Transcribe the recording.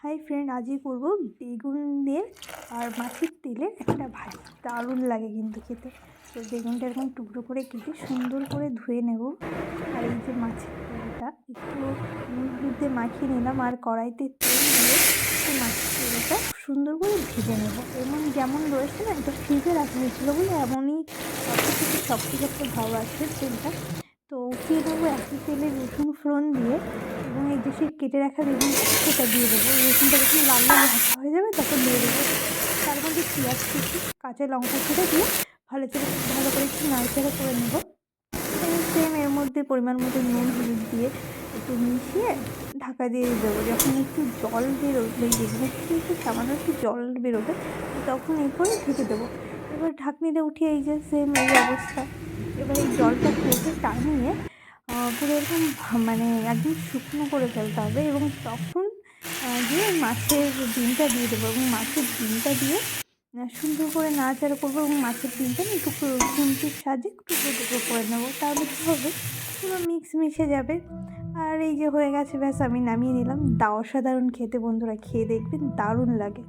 Hi friend, আজই করব বেগুনের আর মাছের তেলের একটা ভাজি। দারুণ লাগে কিন্তু খেতে। তো বেগুনটা এরকম টুকরো করে কেটে সুন্দর করে ধুয়ে নেব। আর এই যে মাছের তেলটা একটু নুন হলুদ দিয়ে মাখিয়ে নিলাম, আর কড়াইতে তেল দিয়ে সেই মাছের তেলটা সুন্দর করে ভেজে নেব। এমন যেমন রয়েছে না, এটা ফ্রিজে রাখা হয়েছিল বলে এমনই থেকে শক্ত শক্ত ভাব আসছে তেলটা। তো উঠিয়ে নেবো একই তেলে রসুন ফোড়ন দিয়ে, এবং এই যে সেই কেটে রাখা বেগুনটা সেটা দিয়ে দেবো। রসুনটা যখন লাল লাল ভাজা হয়ে যাবে তখন দিয়ে দেবো। তার মধ্যে পেঁয়াজ কুচি, কাঁচা লঙ্কা ছেড়ে দিয়ে ভালো করে একটু নাড়াচাড়া করে নেব। সেম এর মধ্যে পরিমাণ মতো নুন হলুদ দিয়ে একটু মিশিয়ে ঢাকা দিয়ে দেবো। যখন একটু জল বেরোবে, ওই বেগুনের থেকে একটু সামান্য একটু জল বেরোবে, তখন এরপরে ঢেকে দেবো। এবার ঢাকনিটা উঠিয়ে এই যে সেম এই অবস্থা। এবার এই জলটা পুরোটা টানিয়ে পুরো এরকম মানে একদম শুকনো করে ফেলতে হবে, এবং তখন গিয়ে মাছের ডিমটা দিয়ে দেবো, এবং মাছের ডিমটা দিয়ে সুন্দর করে নাড়াচাড়া করবো, এবং মাছের ডিমটা না একটু খুন্তির সাহায্যে টুকরো টুকরো করে নেবো। তাহলে কী হবে, পুরো মিশে যাবে। আর এই যে হয়ে গেছে, ব্যাস আমি নামিয়ে নিলাম। অসাধারণ খেতে বন্ধুরা, খেয়ে দেখবেন, দারুণ লাগে।